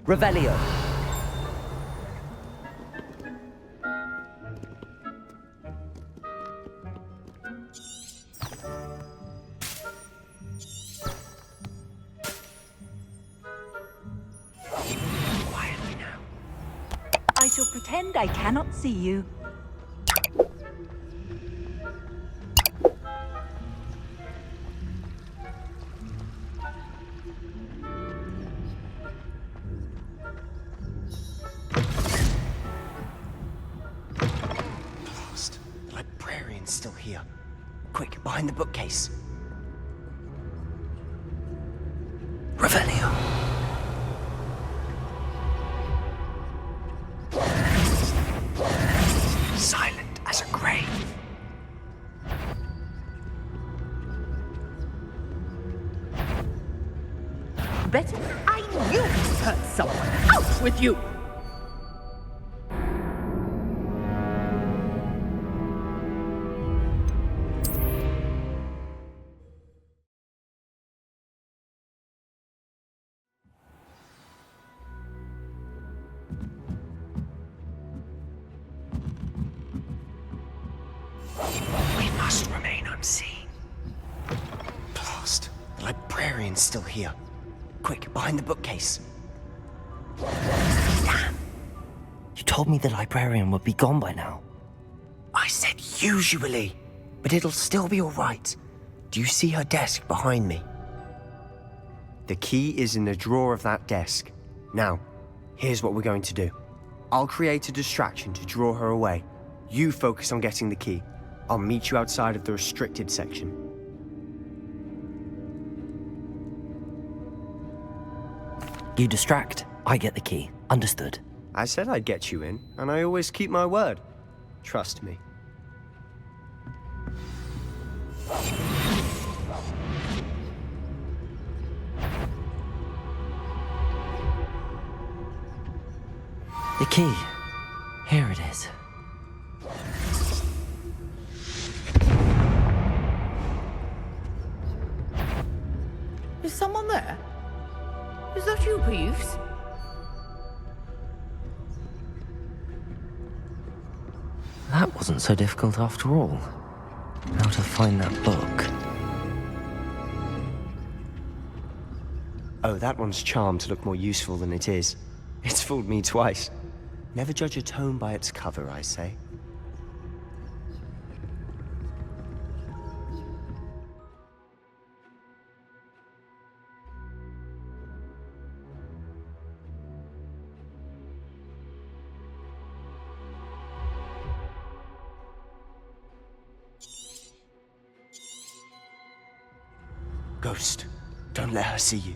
Revelio. Quietly now. I shall pretend I cannot see you. Still here. Quick, behind the bookcase. Revelio. Silent as a grave. Better? I knew you'd hurt someone. Out with you! We must remain unseen. Blast. The librarian's still here. Quick, behind the bookcase. Damn. You told me the librarian would be gone by now. I said usually, but it'll still be all right. Do you see her desk behind me? The key is in the drawer of that desk. Now, here's what we're going to do. I'll create a distraction to draw her away. You focus on getting the key. I'll meet you outside of the restricted section. You distract, I get the key. Understood. I said I'd get you in, and I always keep my word. Trust me. The key. Here it is. Is someone there? Is that you, Peeves? That wasn't so difficult after all. How to find that book. Oh, that one's charmed to look more useful than it is. It's fooled me twice. Never judge a tome by its cover, I say. Ghost, don't let her see you.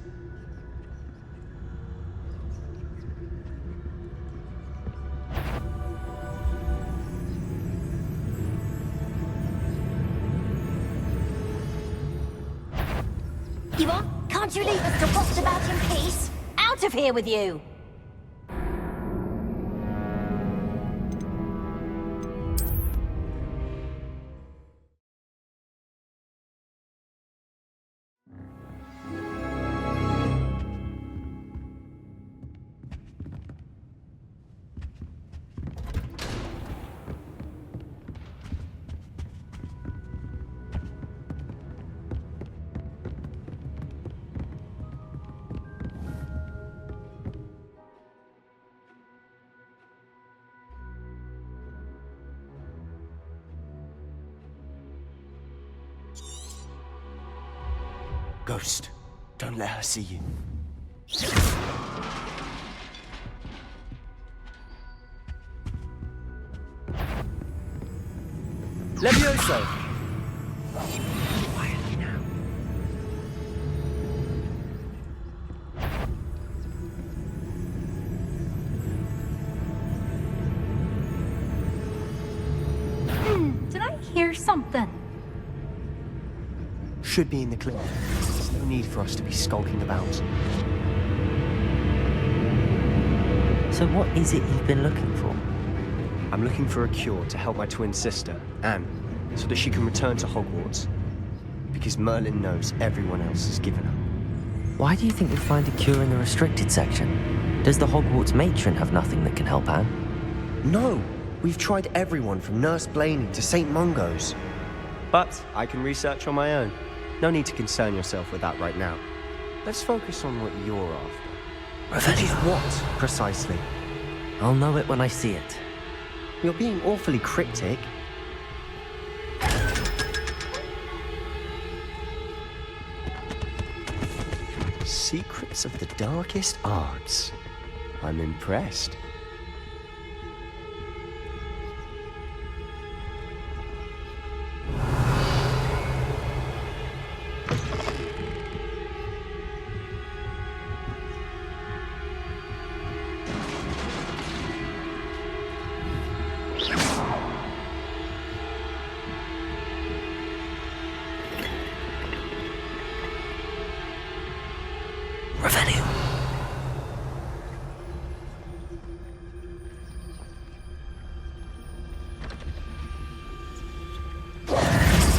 You what? Can't you leave us to rot about in peace? Out of here with you! Ghost, don't let her see you. Levioso! Quietly now. Did I hear something? Should be in the clinic. There's no need for us to be skulking about. So what is it you've been looking for? I'm looking for a cure to help my twin sister, Anne, so that she can return to Hogwarts. Because Merlin knows everyone else has given up. Why do you think you'll find a cure in the restricted section? Does the Hogwarts matron have nothing that can help Anne? No, we've tried everyone from Nurse Blaney to St. Mungo's. But I can research on my own. No need to concern yourself with that right now. Let's focus on what you're after. Which is what, precisely? I'll know it when I see it. You're being awfully cryptic. Secrets of the darkest arts. I'm impressed. Revelio.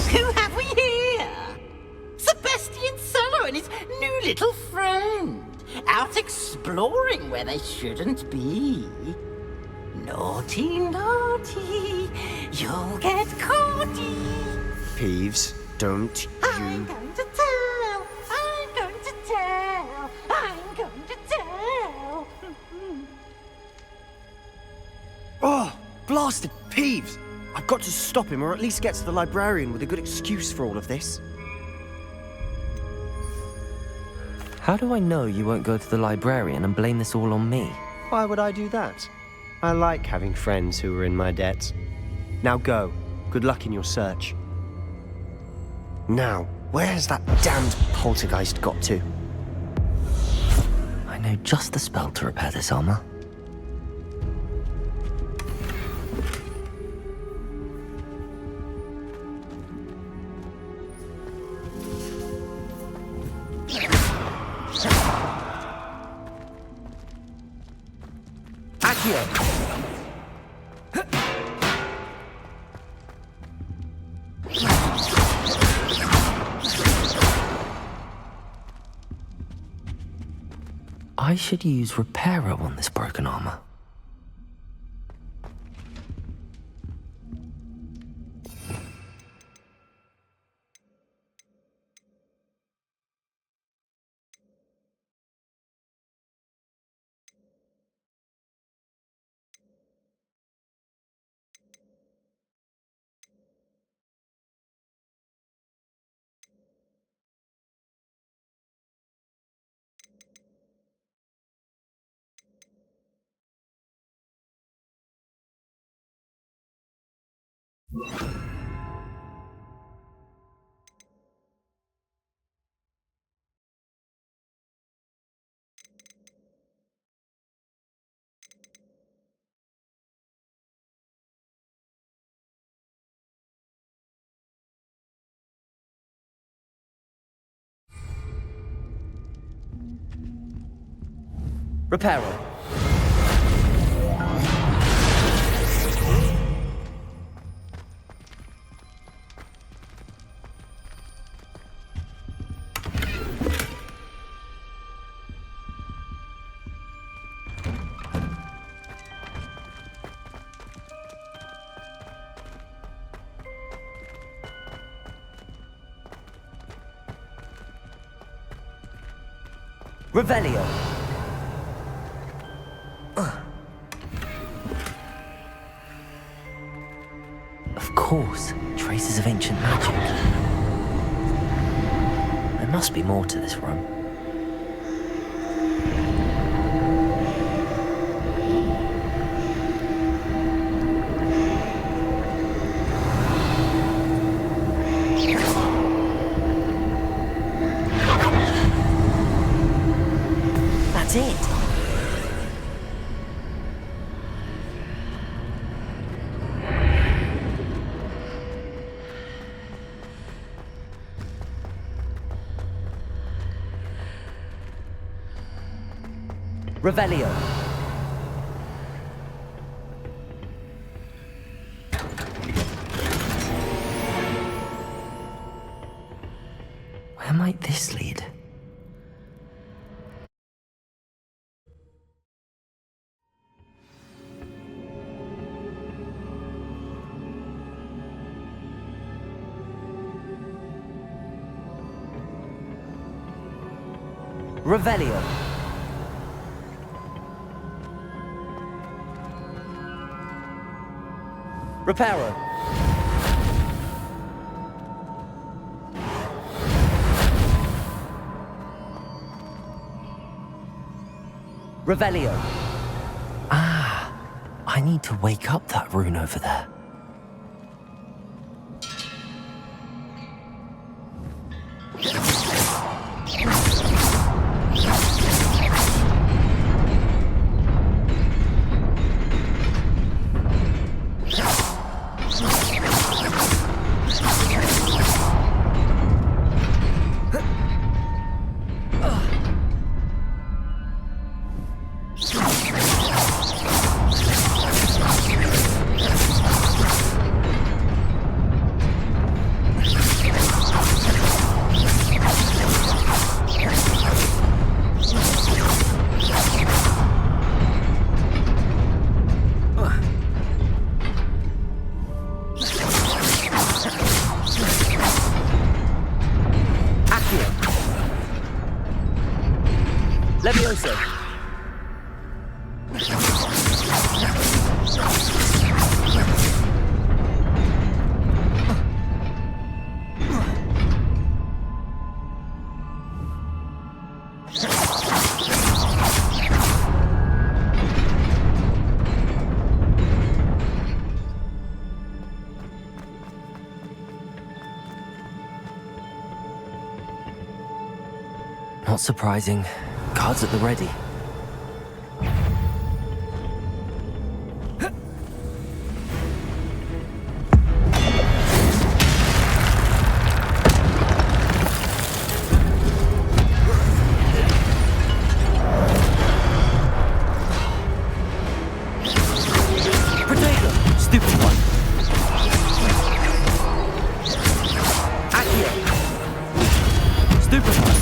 Who have we here? Sebastian Cello and his new little friend. Out exploring where they shouldn't be. Naughty, naughty. You'll get caughty. Peeves, don't I'm you... going to tell. I'm going to tell. I'm going to tell. Oh, blasted Peeves! I've got to stop him, or at least get to the librarian with a good excuse for all of this. How do I know you won't go to the librarian and blame this all on me? Why would I do that? I like having friends who are in my debt. Now go. Good luck in your search. Now, where's that damned poltergeist got to? I know just the spell to repair this armor. Accio! I should use Reparo on this broken armor. Reparo. Revelio. Of course, traces of ancient magic. There must be more to this room. That's it. Revelio. Where might this lead? Revelio. Reparo. Revelio. Ah, I need to wake up that rune over there. Levioso. Not surprising. Guards at the ready. Potato. Stupid one. Accio. Stupid one.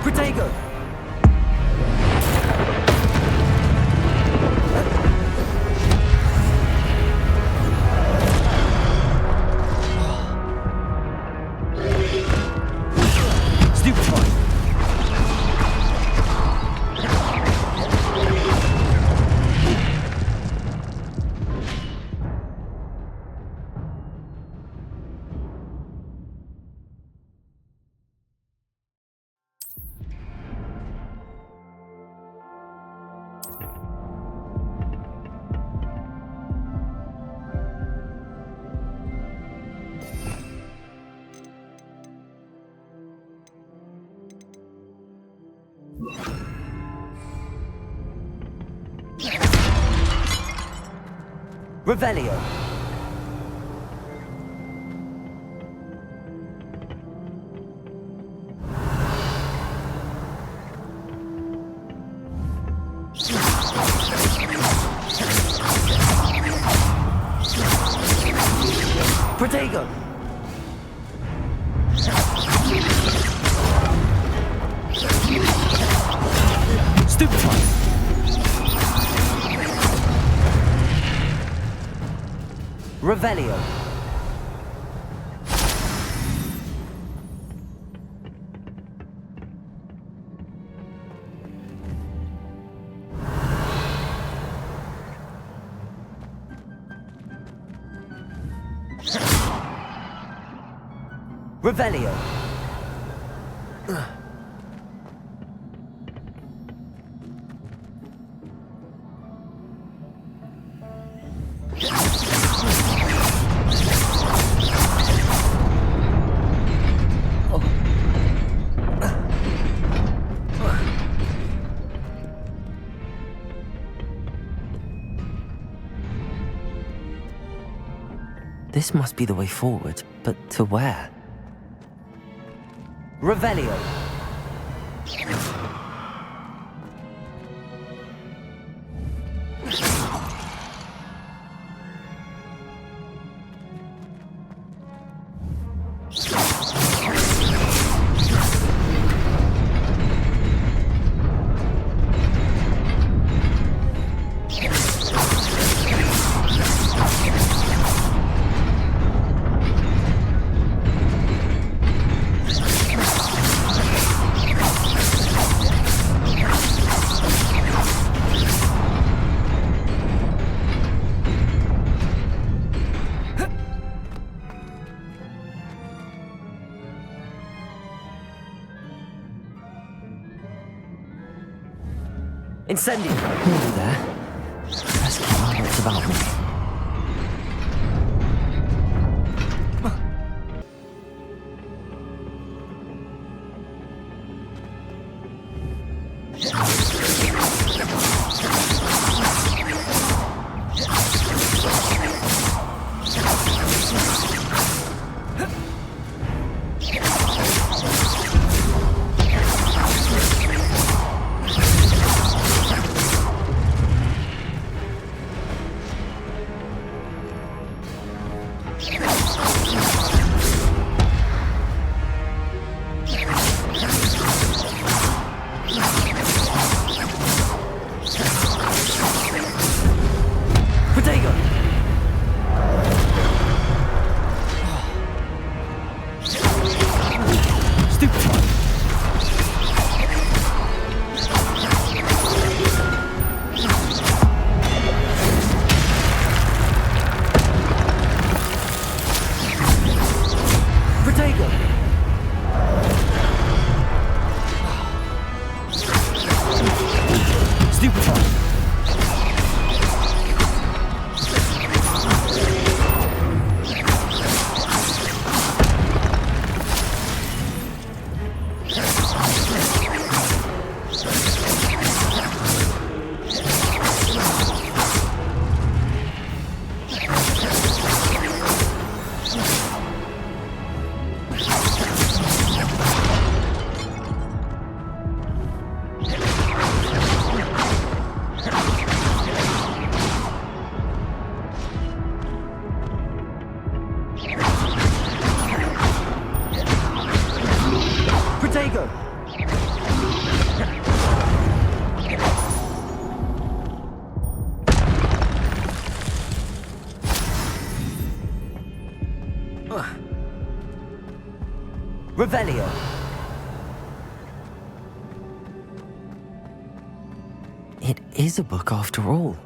Protego! Stupid one! Revelio. Protego. Stupid one. Revelio. Revelio. This must be the way forward, but to where? Revelio. Incendio! Nearly there. Let's keep our wits about me. Protego! Stupefy! Protego! Stupefy! Protego! Revelio! It is a book after all.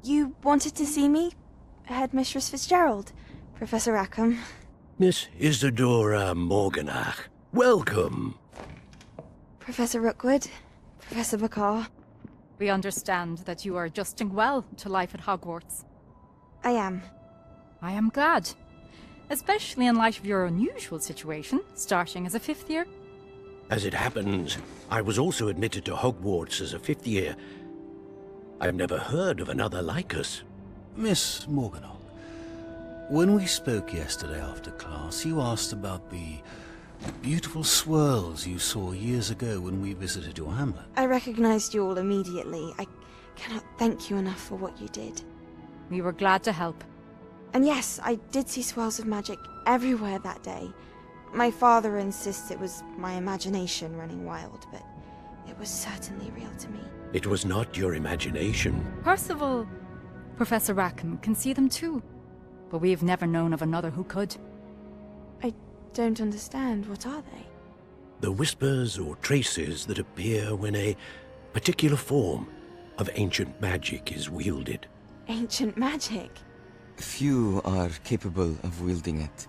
You wanted to see me? Headmistress Fitzgerald, Professor Rackham. Miss Isadora Morganach, welcome. Professor Rookwood, Professor McCaw. We understand that you are adjusting well to life at Hogwarts. I am. I am glad. Especially in light of your unusual situation, starting as a 5th year. As it happens, I was also admitted to Hogwarts as a fifth year. I've never heard of another like us. Miss Morganach, when we spoke yesterday after class, you asked about the beautiful swirls you saw years ago when we visited your hamlet. I recognized you all immediately. I cannot thank you enough for what you did. We were glad to help. And yes, I did see swirls of magic everywhere that day. My father insists it was my imagination running wild, but it was certainly real to me. It was not your imagination. Percival, Professor Rackham can see them too. But we've never known of another who could. I don't understand. What are they? The whispers or traces that appear when a particular form of ancient magic is wielded. Ancient magic? Few are capable of wielding it.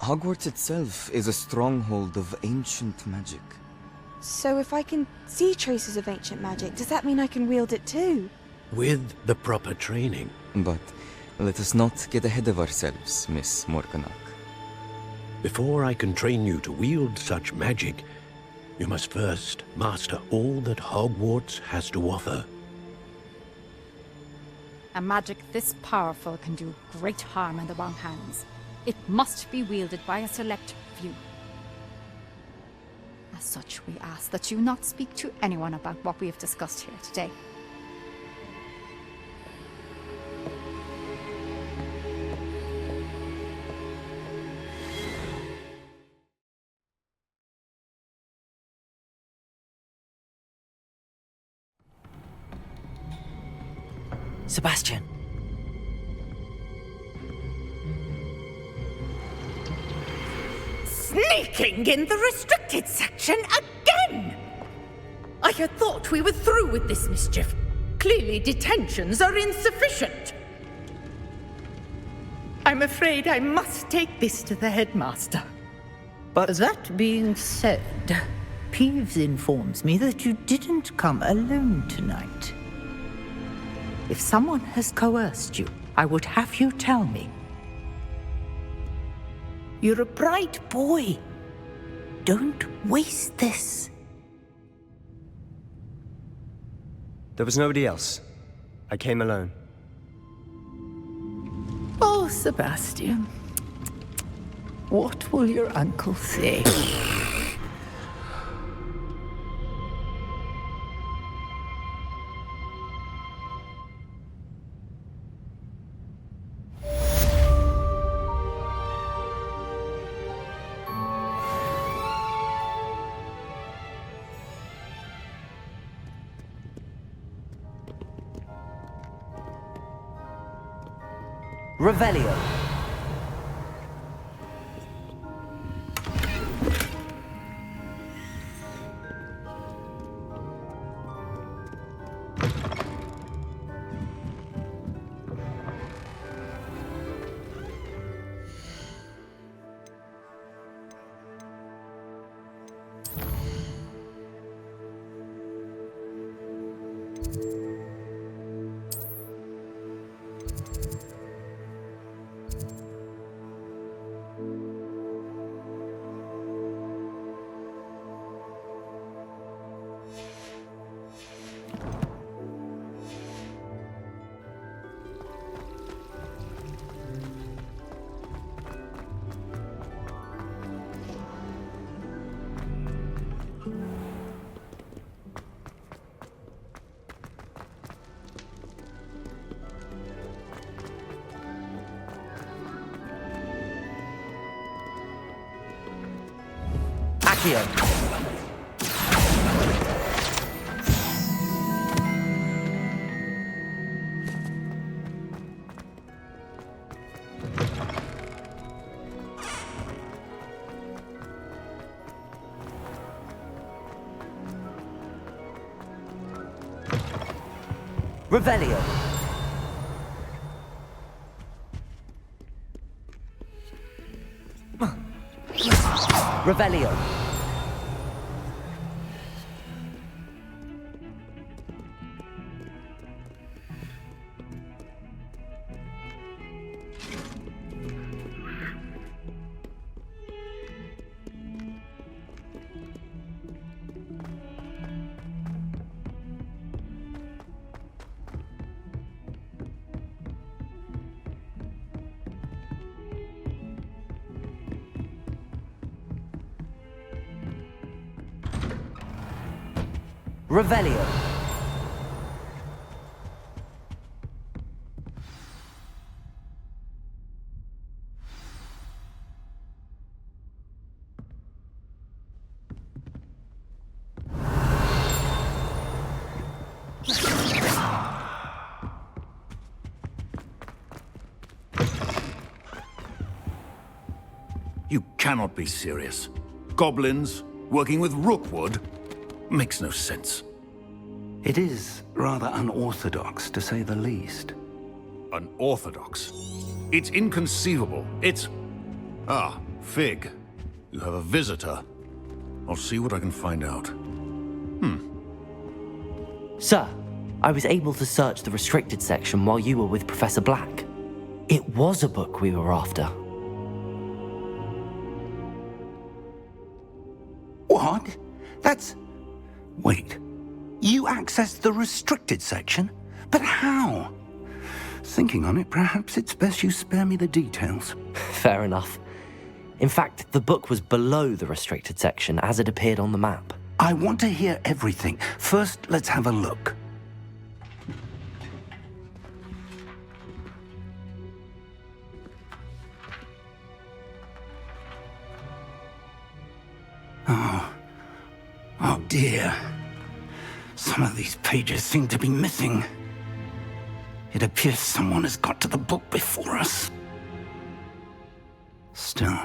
Hogwarts itself is a stronghold of ancient magic. So if I can see traces of ancient magic, does that mean I can wield it too? With the proper training. But let us not get ahead of ourselves, Miss Morganach. Before I can train you to wield such magic, you must first master all that Hogwarts has to offer. A magic this powerful can do great harm in the wrong hands. It must be wielded by a select few. As such, we ask that you not speak to anyone about what we have discussed here today. Sebastian. Sneaking in the restricted section again! I had thought we were through with this mischief. Clearly detentions are insufficient. I'm afraid I must take this to the headmaster. But that being said, Peeves informs me that you didn't come alone tonight. If someone has coerced you, I would have you tell me. You're a bright boy. Don't waste this. There was nobody else. I came alone. Oh, Sebastian. What will your uncle say? Revelio. Accio. Revelio. Revelio. Revelio. You cannot be serious. Goblins working with Rookwood? Makes no sense. It is rather unorthodox, to say the least. Unorthodox? It's inconceivable. It's... Ah, Fig. You have a visitor. I'll see what I can find out. Sir, I was able to search the restricted section while you were with Professor Black. It was a book we were after. What? That's... Wait. You accessed the restricted section? But how? Thinking on it, perhaps it's best you spare me the details. Fair enough. In fact, the book was below the restricted section as it appeared on the map. I want to hear everything. First, let's have a look. Oh dear. Some of these pages seem to be missing. It appears someone has got to the book before us. Still,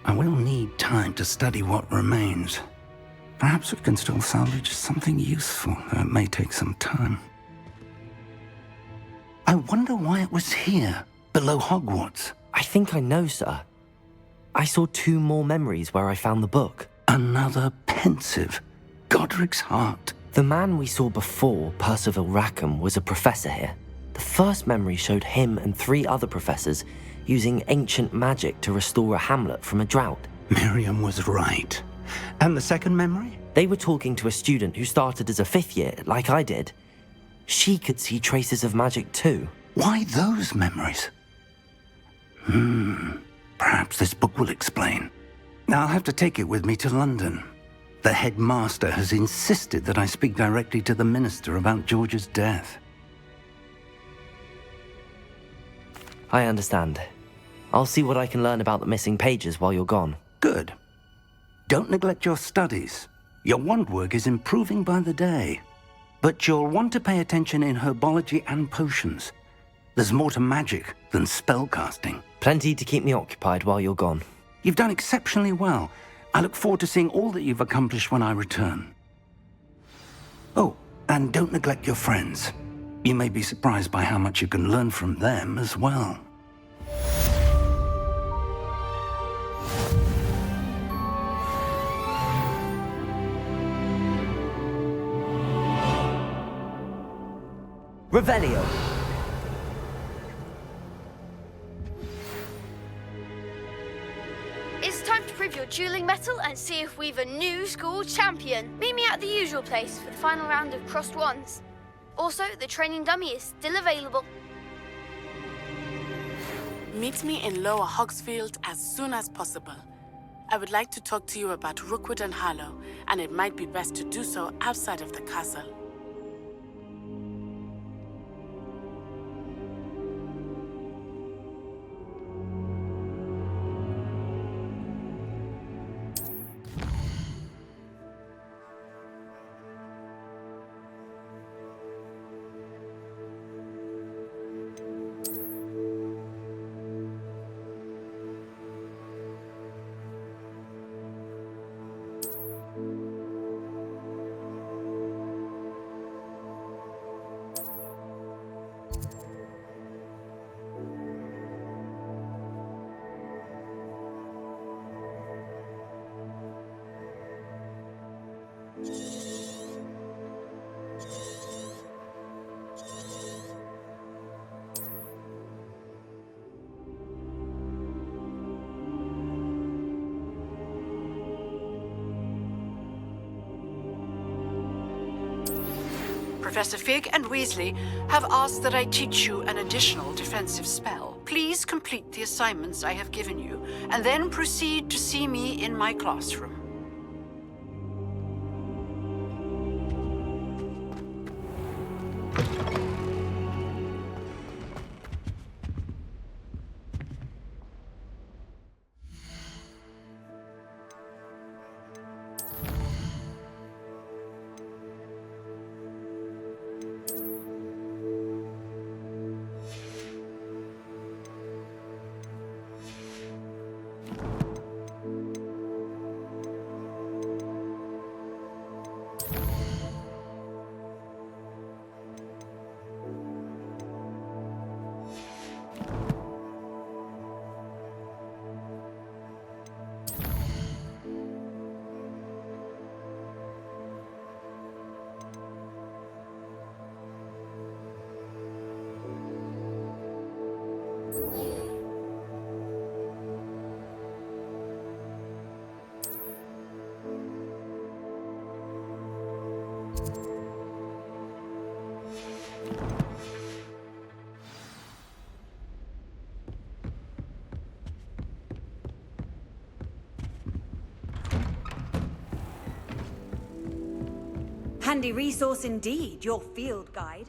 I will need time to study what remains. Perhaps we can still salvage something useful, though it may take some time. I wonder why it was here, below Hogwarts. I think I know, sir. I saw 2 more memories where I found the book. Another pensive. Godric's heart. The man we saw before, Percival Rackham, was a professor here. The first memory showed him and 3 other professors using ancient magic to restore a hamlet from a drought. Miriam was right. And the second memory? They were talking to a student who started as a 5th year, like I did. She could see traces of magic too. Why those memories? Perhaps this book will explain. I'll have to take it with me to London. The headmaster has insisted that I speak directly to the minister about George's death. I understand. I'll see what I can learn about the missing pages while you're gone. Good. Don't neglect your studies. Your wand work is improving by the day. But you'll want to pay attention in herbology and potions. There's more to magic than spellcasting. Plenty to keep me occupied while you're gone. You've done exceptionally well. I look forward to seeing all that you've accomplished when I return. Oh, and don't neglect your friends. You may be surprised by how much you can learn from them as well. Revelio. It's time to prove your dueling mettle and see if we've a new school champion. Meet me at the usual place for the final round of crossed wands. Also, the training dummy is still available. Meet me in Lower Hogsfield as soon as possible. I would like to talk to you about Rookwood and Harlow, and it might be best to do so outside of the castle. Professor Fig and Weasley have asked that I teach you an additional defensive spell. Please complete the assignments I have given you, and then proceed to see me in my classroom. handy resource indeed, your field guide.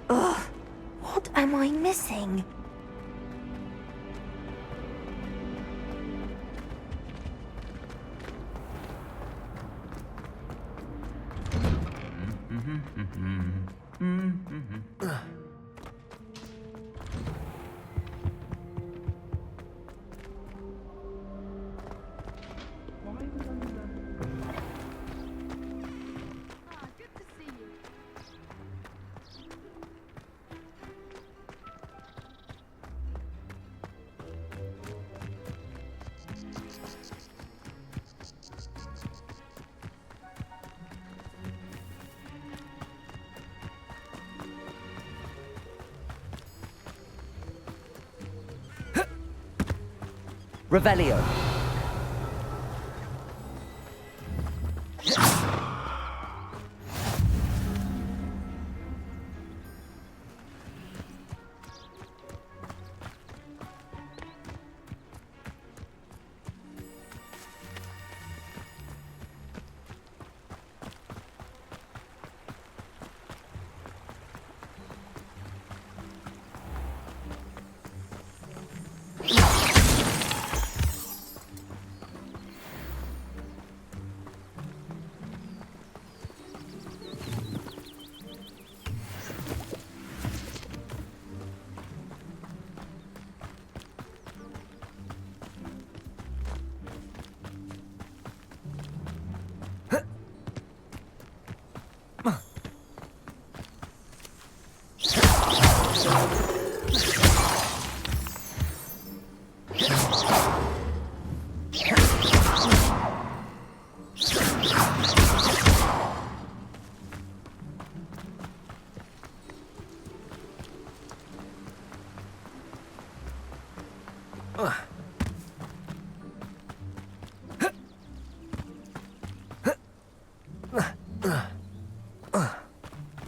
Ugh, what am I missing? Revelio.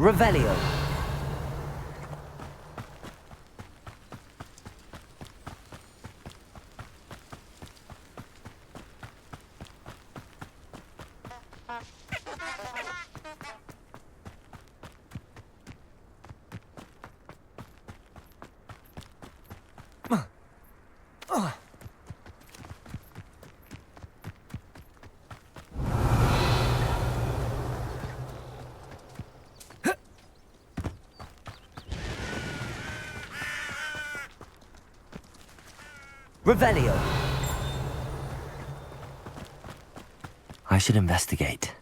Revelio. Revelio. I should investigate.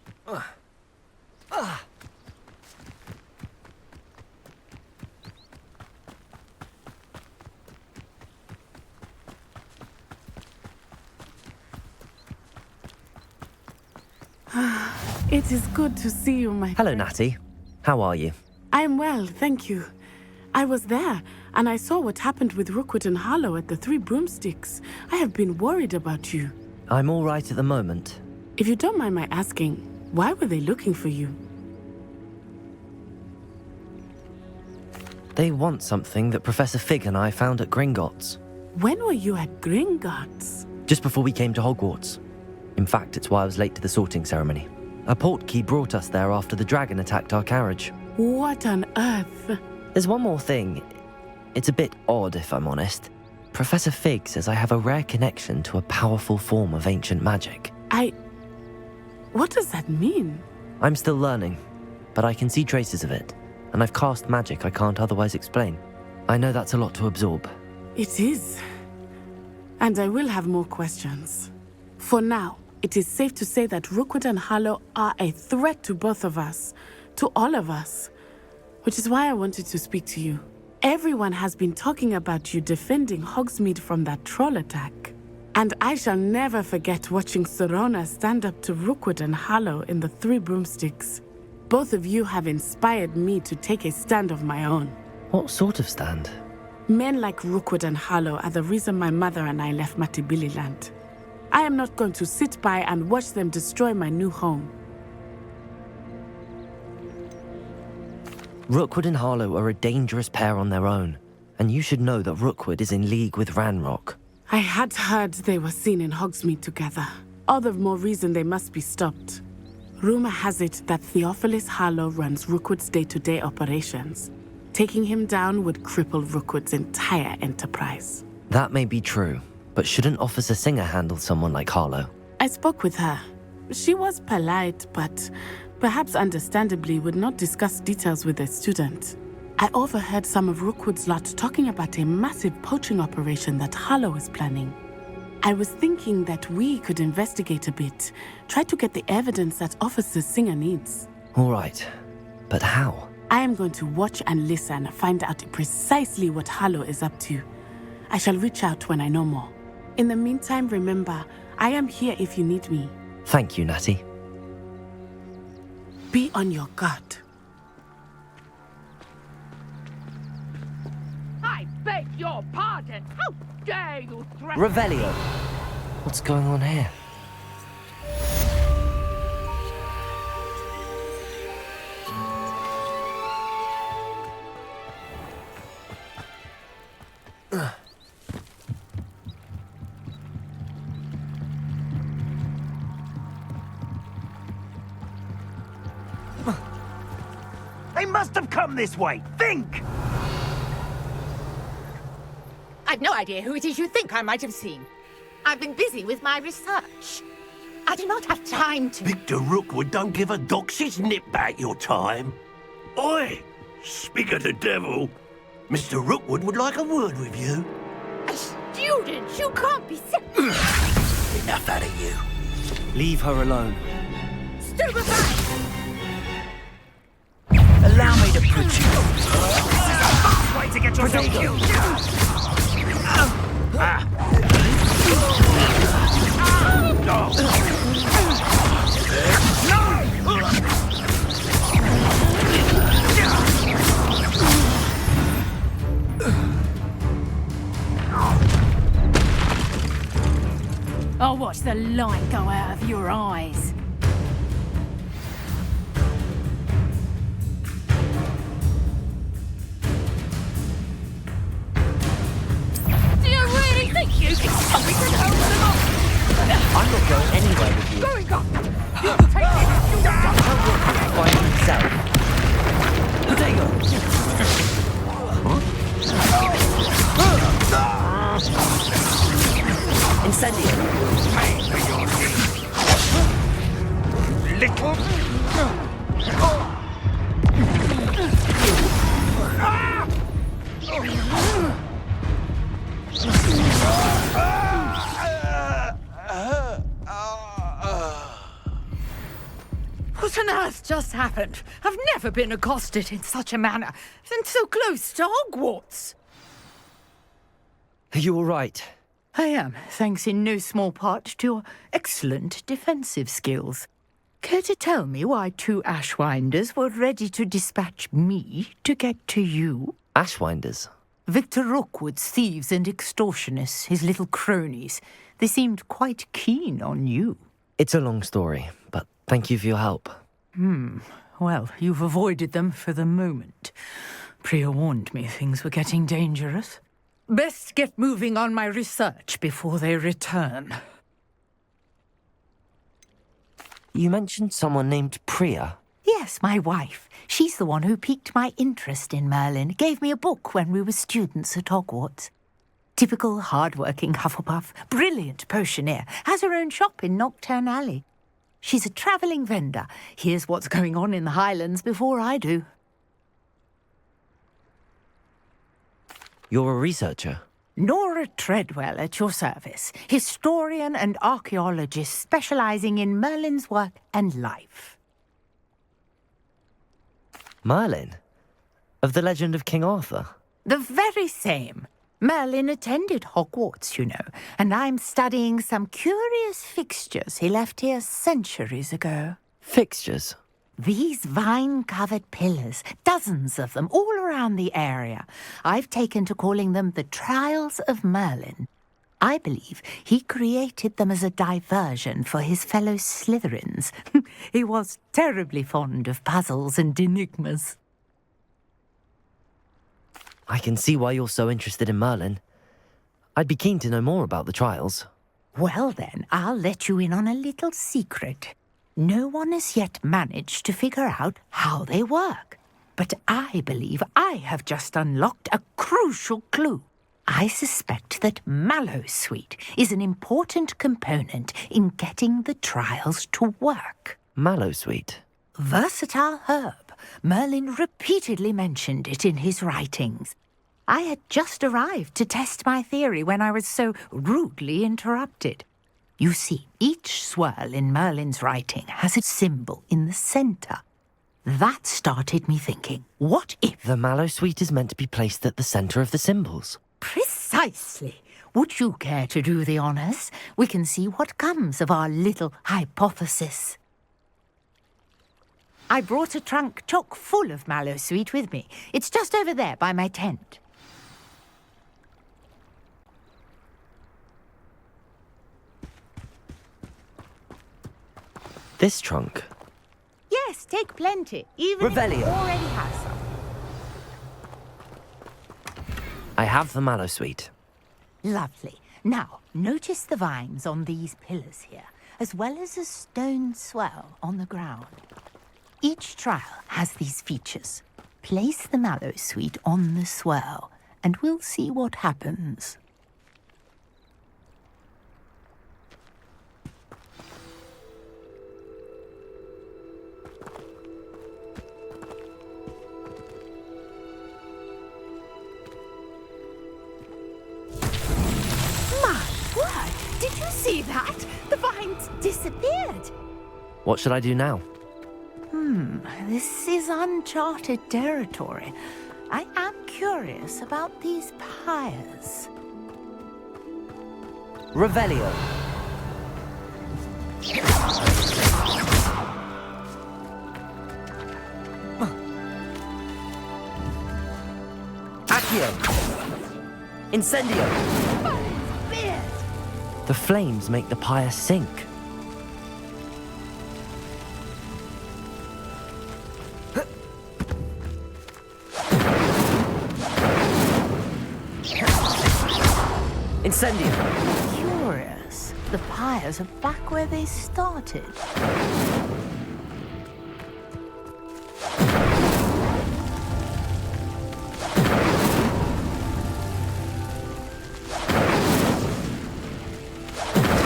It is good to see you, my Hello, Natty. How are you? I'm well, thank you. I was there, and I saw what happened with Rookwood and Harlow at the Three Broomsticks. I have been worried about you. I'm all right at the moment. If you don't mind my asking, why were they looking for you? They want something that Professor Fig and I found at Gringotts. When were you at Gringotts? Just before we came to Hogwarts. In fact, it's why I was late to the sorting ceremony. A portkey brought us there after the dragon attacked our carriage. What on earth? There's one more thing. It's a bit odd, if I'm honest. Professor Fig says I have a rare connection to a powerful form of ancient magic. What does that mean? I'm still learning, but I can see traces of it, and I've cast magic I can't otherwise explain. I know that's a lot to absorb. It is. And I will have more questions. For now, it is safe to say that Rookwood and Harlow are a threat to both of us, to all of us. Which is why I wanted to speak to you. Everyone has been talking about you defending Hogsmeade from that troll attack. And I shall never forget watching Serona stand up to Rookwood and Harlow in the Three Broomsticks. Both of you have inspired me to take a stand of my own. What sort of stand? Men like Rookwood and Harlow are the reason my mother and I left Matibili land. I am not going to sit by and watch them destroy my new home. Rookwood and Harlow are a dangerous pair on their own, and you should know that Rookwood is in league with Ranrock. I had heard they were seen in Hogsmeade together. All the more reason they must be stopped. Rumor has it that Theophilus Harlow runs Rookwood's day-to-day operations. Taking him down would cripple Rookwood's entire enterprise. That may be true, but shouldn't Officer Singer handle someone like Harlow? I spoke with her. She was polite, but perhaps understandably would not discuss details with a student. I overheard some of Rookwood's lot talking about a massive poaching operation that Harlow is planning. I was thinking that we could investigate a bit, try to get the evidence that Officer Singer needs. All right, but how? I am going to watch and listen, find out precisely what Harlow is up to. I shall reach out when I know more. In the meantime, remember, I am here if you need me. Thank you, Natty. Be on your guard. I beg your pardon. How dare you threaten... Revelio! What's going on here? They must have come this way. Think! I've no idea who it is you think I might have seen. I've been busy with my research. I do not have time to... Victor Rookwood don't give a doxy's nip back your time. Oi! Speak of the devil. Mr. Rookwood would like a word with you. A student? You can't be... Enough out of you. Leave her alone. Stupefy! Allow me to put you... This is a fast way to get yourself killed. I'll watch the light go out of your eyes. Do you really think you can stop me from holding them off? I'm not going anywhere with you. Going up! You'll take it! Tell Rookwood to find himself. Potato! Incendio! Little... What on earth just happened? I've never been accosted in such a manner, and so close to Hogwarts. Are you all right? I am, thanks in no small part to your excellent defensive skills. Care to tell me why two Ashwinders were ready to dispatch me to get to you? Ashwinders? Victor Rookwood's thieves and extortionists, his little cronies. They seemed quite keen on you. It's a long story, but thank you for your help. Well, you've avoided them for the moment. Priya warned me things were getting dangerous. Best get moving on my research before they return. You mentioned someone named Priya. Yes, my wife. She's the one who piqued my interest in Merlin. Gave me a book when we were students at Hogwarts. Typical hard-working Hufflepuff, brilliant potioneer, has her own shop in Knockturn Alley. She's a travelling vendor. Hears what's going on in the Highlands before I do. You're a researcher? Nora Treadwell at your service. Historian and archaeologist specialising in Merlin's work and life. Merlin? Of the legend of King Arthur? The very same. Merlin attended Hogwarts, you know, and I'm studying some curious fixtures he left here centuries ago. Fixtures? These vine-covered pillars, dozens of them, all around the area. I've taken to calling them the Trials of Merlin. I believe he created them as a diversion for his fellow Slytherins. He was terribly fond of puzzles and enigmas. I can see why you're so interested in Merlin. I'd be keen to know more about the trials. Well then, I'll let you in on a little secret. No one has yet managed to figure out how they work. But I believe I have just unlocked a crucial clue. I suspect that Mallowsweet is an important component in getting the trials to work. Mallowsweet? Versatile herb. Merlin repeatedly mentioned it in his writings. I had just arrived to test my theory when I was so rudely interrupted. You see, each swirl in Merlin's writing has a symbol in the centre. That started me thinking, what if... The Mallowsweet is meant to be placed at the centre of the symbols. Precisely. Would you care to do the honours? We can see what comes of our little hypothesis. I brought a trunk chock full of Mallowsweet with me. It's just over there by my tent. This trunk? Yes, take plenty, even if you already have some. I have the Mallowsweet. Lovely. Now, notice the vines on these pillars here, as well as a stone swell on the ground. Each trial has these features. Place the Mallowsweet on the swirl, and we'll see what happens. My word! Did you see that? The vines disappeared. What should I do now? This is uncharted territory. I am curious about these pyres. Revelio. Accio. Incendio. The flames make the pyre sink. Incendio. Curious. The pyres are back where they started.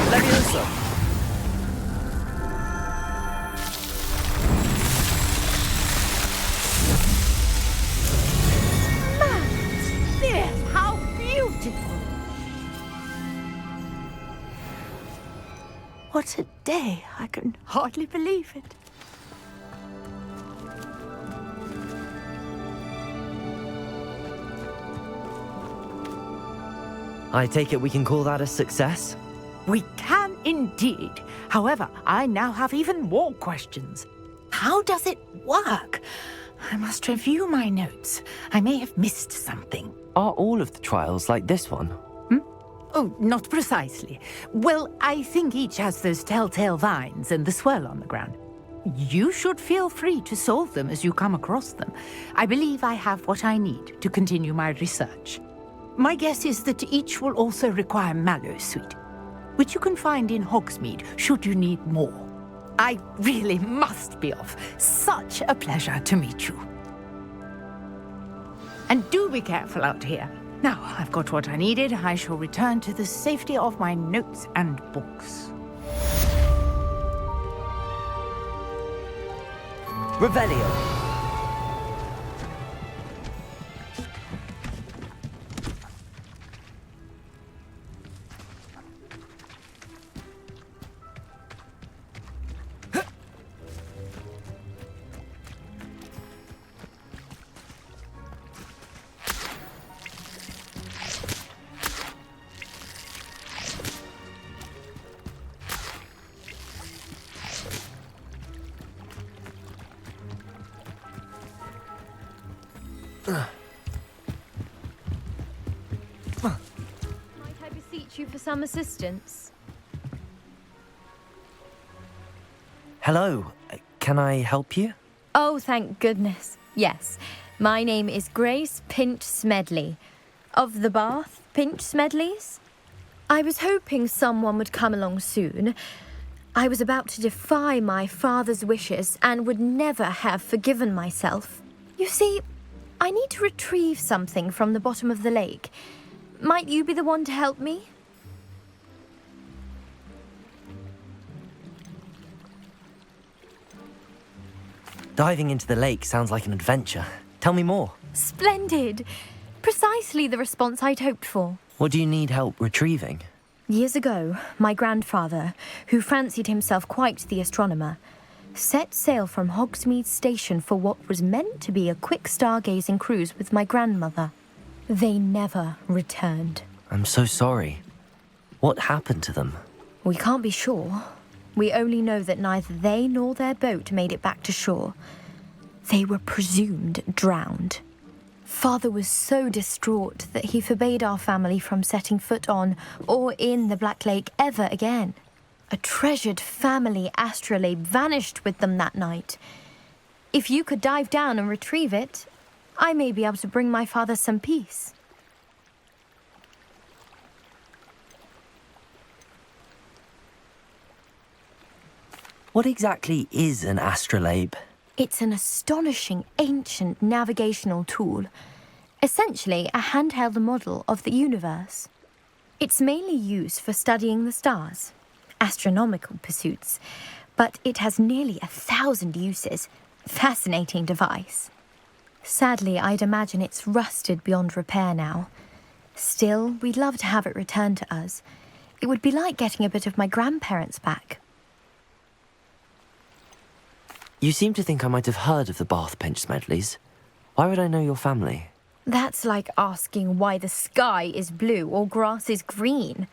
Leviosa. Matt, how beautiful! What a day! I can hardly believe it. I take it we can call that a success? We can indeed. However, I now have even more questions. How does it work? I must review my notes. I may have missed something. Are all of the trials like this one? Oh, not precisely. Well, I think each has those telltale vines and the swirl on the ground. You should feel free to solve them as you come across them. I believe I have what I need to continue my research. My guess is that each will also require Mallowsweet, which you can find in Hogsmeade should you need more. I really must be off. Such a pleasure to meet you. And do be careful out here. Now I've got what I needed, I shall return to the safety of my notes and books. Revelio. Might I beseech you for some assistance? Hello, can I help you? Oh, thank goodness. Yes. My name is Grace Pinch Smedley, of the Bath Pinch Smedleys. I was hoping someone would come along soon. I was about to defy my father's wishes and would never have forgiven myself. You see, I need to retrieve something from the bottom of the lake. Might you be the one to help me? Diving into the lake sounds like an adventure. Tell me more. Splendid! Precisely the response I'd hoped for. What do you need help retrieving? Years ago, my grandfather, who fancied himself quite the astronomer, set sail from Hogsmeade Station for what was meant to be a quick stargazing cruise with my grandmother. They never returned. I'm so sorry. What happened to them? We can't be sure. We only know that neither they nor their boat made it back to shore. They were presumed drowned. Father was so distraught that he forbade our family from setting foot on or in the Black Lake ever again. A treasured family astrolabe vanished with them that night. If you could dive down and retrieve it, I may be able to bring my father some peace. What exactly is an astrolabe? It's an astonishing ancient navigational tool, essentially a handheld model of the universe. It's mainly used for studying the stars, astronomical pursuits, but it has nearly 1,000 uses. Fascinating device. Sadly, I'd imagine it's rusted beyond repair now. Still, we'd love to have it returned to us. It would be like getting a bit of my grandparents back. You seem to think I might have heard of the Bath Pinch Smedleys. Why would I know your family? That's like asking why the sky is blue or grass is green.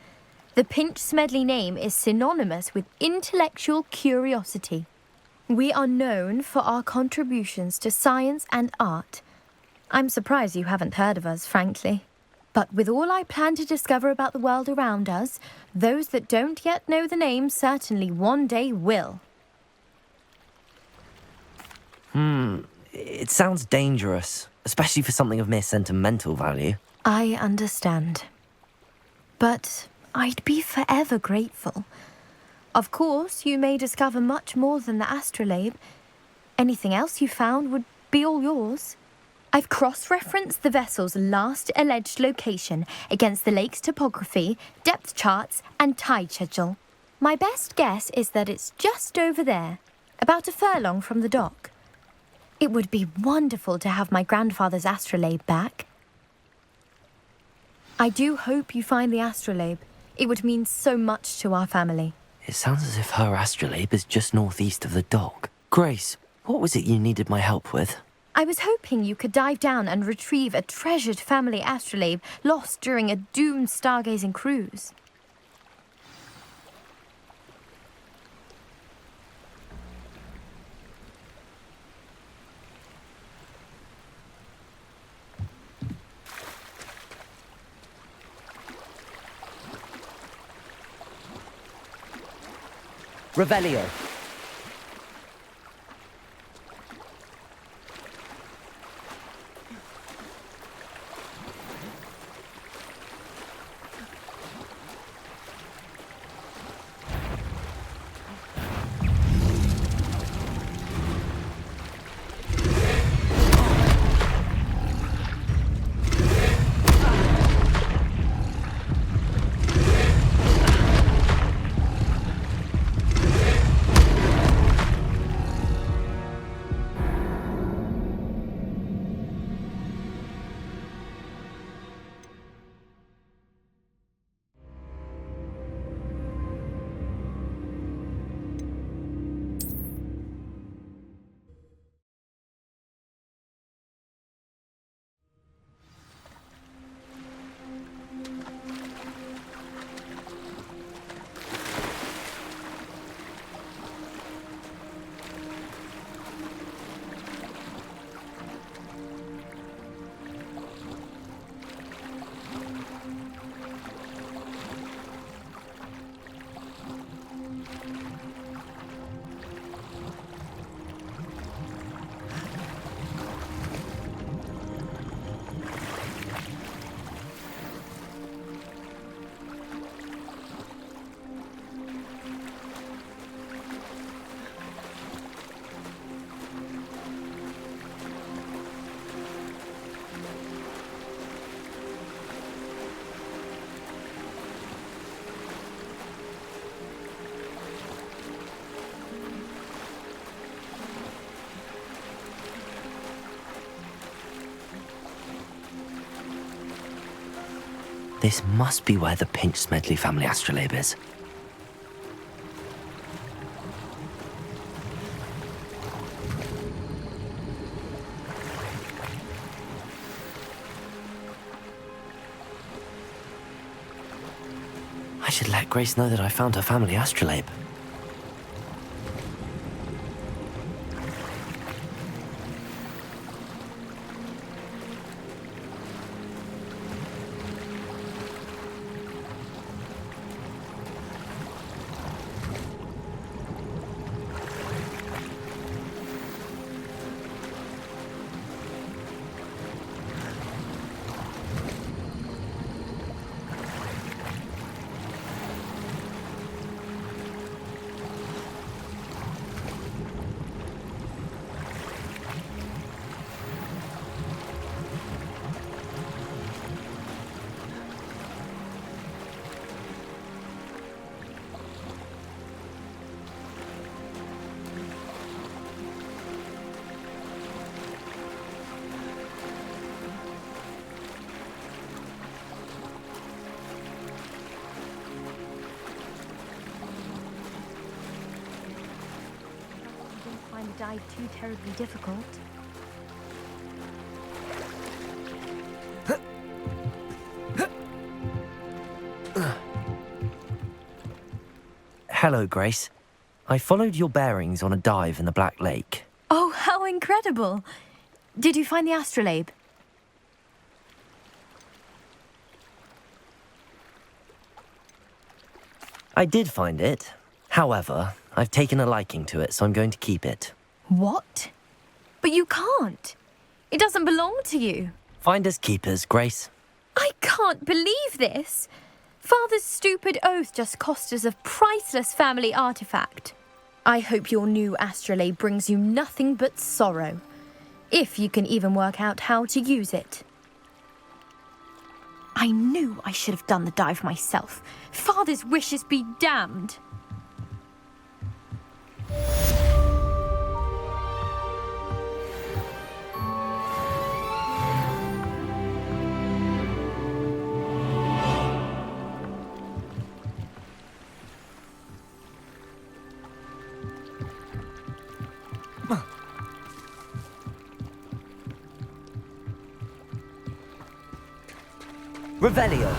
The Pinch Smedley name is synonymous with intellectual curiosity. We are known for our contributions to science and art. I'm surprised you haven't heard of us, frankly. But with all I plan to discover about the world around us, those that don't yet know the name certainly one day will. It sounds dangerous, especially for something of mere sentimental value. I understand. But I'd be forever grateful. Of course, you may discover much more than the astrolabe. Anything else you found would be all yours. I've cross-referenced the vessel's last alleged location against the lake's topography, depth charts, and tide schedule. My best guess is that it's just over there, about a furlong from the dock. It would be wonderful to have my grandfather's astrolabe back. I do hope you find the astrolabe. It would mean so much to our family. It sounds as if her astrolabe is just northeast of the dock. Grace, what was it you needed my help with? I was hoping you could dive down and retrieve a treasured family astrolabe lost during a doomed stargazing cruise. Revelio. This must be where the Pinch Smedley family astrolabe is. I should let Grace know that I found her family astrolabe. Find the dive too terribly difficult. Hello, Grace. I followed your bearings on a dive in the Black Lake. Oh, how incredible! Did you find the astrolabe? I did find it. However, I've taken a liking to it, so I'm going to keep it. What? But you can't. It doesn't belong to you. Finders keepers, Grace. I can't believe this. Father's stupid oath just cost us a priceless family artifact. I hope your new astrolabe brings you nothing but sorrow, if you can even work out how to use it. I knew I should have done the dive myself. Father's wishes be damned. Revelio.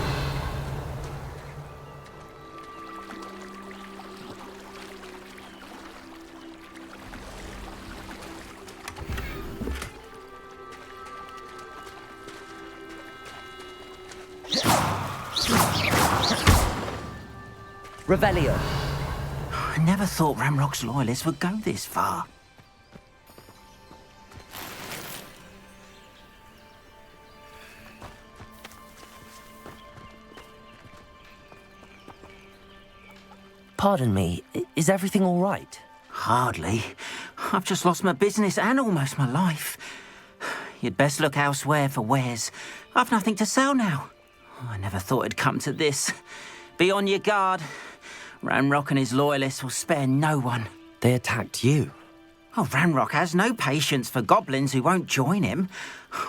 Revelio. I never thought Ramrock's loyalists would go this far. Pardon me, is everything all right? Hardly. I've just lost my business and almost my life. You'd best look elsewhere for wares. I've nothing to sell now. I never thought it'd come to this. Be on your guard. Ramrock and his loyalists will spare no one. They attacked you. Oh, Ramrock has no patience for goblins who won't join him.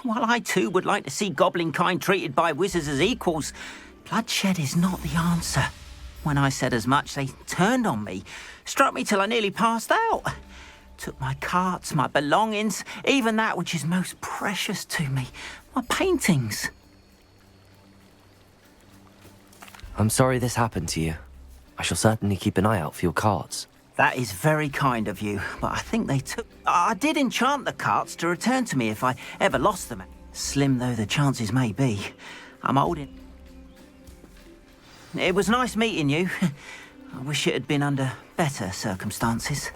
While I too would like to see goblin kind treated by wizards as equals, bloodshed is not the answer. When I said as much, they turned on me, struck me till I nearly passed out. Took my carts, my belongings, even that which is most precious to me, my paintings. I'm sorry this happened to you. I shall certainly keep an eye out for your carts. That is very kind of you, but I think they took... I did enchant the carts to return to me if I ever lost them. Slim though the chances may be, I'm old in... It was nice meeting you. I wish it had been under better circumstances.